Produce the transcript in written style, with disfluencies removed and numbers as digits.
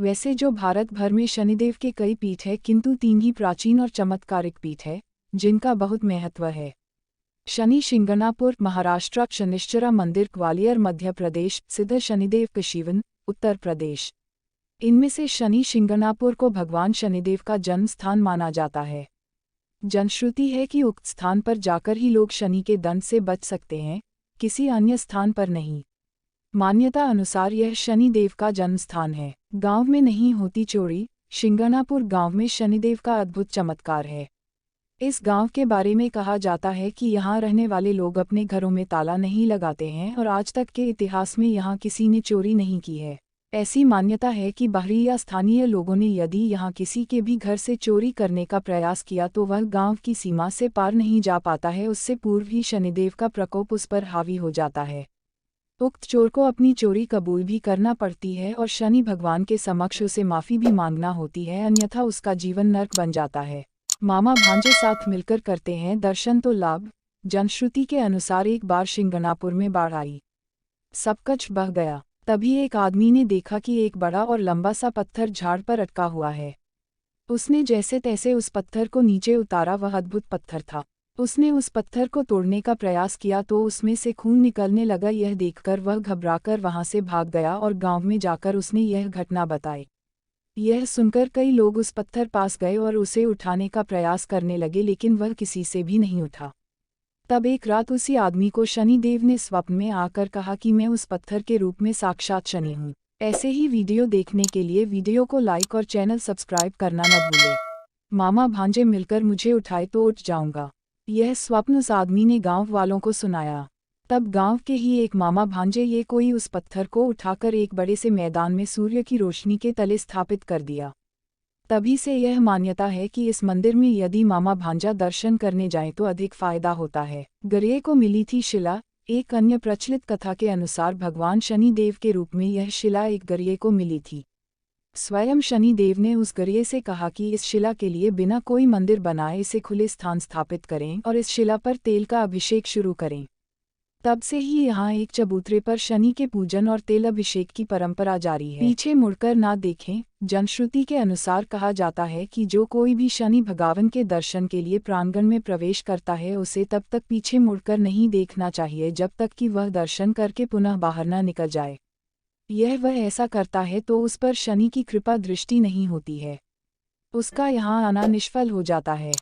वैसे जो भारत भर में शनिदेव के कई पीठ है, किंतु 3 ही प्राचीन और चमत्कारिक पीठ है जिनका बहुत महत्व है। शनि शिंगणापुर महाराष्ट्र, शनिश्चरा मंदिर ग्वालियर मध्य प्रदेश, सिद्ध शनिदेव कशीवन उत्तर प्रदेश। इनमें से शनि शिंगणापुर को भगवान शनिदेव का जन्म स्थान माना जाता है। जनश्रुति है कि उक्त स्थान पर जाकर ही लोग शनि के दंड से बच सकते हैं, किसी अन्य स्थान पर नहीं। मान्यता अनुसार यह शनिदेव का जन्म स्थान है। गांव में नहीं होती चोरी। शिंगणापुर गांव में शनिदेव का अद्भुत चमत्कार है। इस गांव के बारे में कहा जाता है कि यहाँ रहने वाले लोग अपने घरों में ताला नहीं लगाते हैं और आज तक के इतिहास में यहाँ किसी ने चोरी नहीं की है। ऐसी मान्यता है कि बाहरी या स्थानीय लोगों ने यदि यहाँ किसी के भी घर से चोरी करने का प्रयास किया तो वह गांव की सीमा से पार नहीं जा पाता है, उससे पूर्व ही शनिदेव का प्रकोप उस पर हावी हो जाता है। उक्त चोर को अपनी चोरी कबूल भी करना पड़ती है और शनि भगवान के समक्ष उसे माफ़ी भी मांगना होती है, अन्यथा उसका जीवन नर्क बन जाता है। मामा भांजे साथ मिलकर करते हैं दर्शन तो लाभ। जनश्रुति के अनुसार एक बार शिंगणापुर में बाढ़ आई, सब कुछ बह गया। तभी एक आदमी ने देखा कि एक बड़ा और लंबा सा पत्थर झाड़ पर अटका हुआ है। उसने जैसे तैसे उस पत्थर को नीचे उतारा। वह अद्भुत पत्थर था। उसने उस पत्थर को तोड़ने का प्रयास किया तो उसमें से खून निकलने लगा। यह देखकर वह घबराकर वहां से भाग गया और गांव में जाकर उसने यह घटना बताई। यह सुनकर कई लोग उस पत्थर पास गए और उसे उठाने का प्रयास करने लगे, लेकिन वह किसी से भी नहीं उठा। तब एक रात उसी आदमी को शनिदेव ने स्वप्न में आकर कहा कि मैं उस पत्थर के रूप में साक्षात शनि हूँ। ऐसे ही वीडियो देखने के लिए वीडियो को लाइक और चैनल सब्सक्राइब करना न भूलें। मामा भांजे मिलकर मुझे उठाए तो उठ जाऊंगा। यह स्वप्न उस आदमी ने गांव वालों को सुनाया। तब गांव के ही एक मामा भांजे ये कोई उस पत्थर को उठाकर एक बड़े से मैदान में सूर्य की रोशनी के तले स्थापित कर दिया। तभी से यह मान्यता है कि इस मंदिर में यदि मामा भांजा दर्शन करने जाए तो अधिक फायदा होता है। गरीये को मिली थी शिला। एक अन्य प्रचलित कथा के अनुसार भगवान शनि देव के रूप में यह शिला एक गरीये को मिली थी। स्वयं शनि देव ने उस गरीये से कहा कि इस शिला के लिए बिना कोई मंदिर बनाए इसे खुले स्थान स्थापित करें और इस शिला पर तेल का अभिषेक शुरू करें। तब से ही यहाँ एक चबूतरे पर शनि के पूजन और तेल अभिषेक की परंपरा जारी है। पीछे मुड़कर ना देखें। जनश्रुति के अनुसार कहा जाता है कि जो कोई भी शनि भगवान के दर्शन के लिए प्रांगण में प्रवेश करता है उसे तब तक पीछे मुड़कर नहीं देखना चाहिए जब तक कि वह दर्शन करके पुनः बाहर न निकल जाए। वह ऐसा करता है तो उस पर शनि की कृपा दृष्टि नहीं होती है, उसका यहाँ आना निष्फल हो जाता है।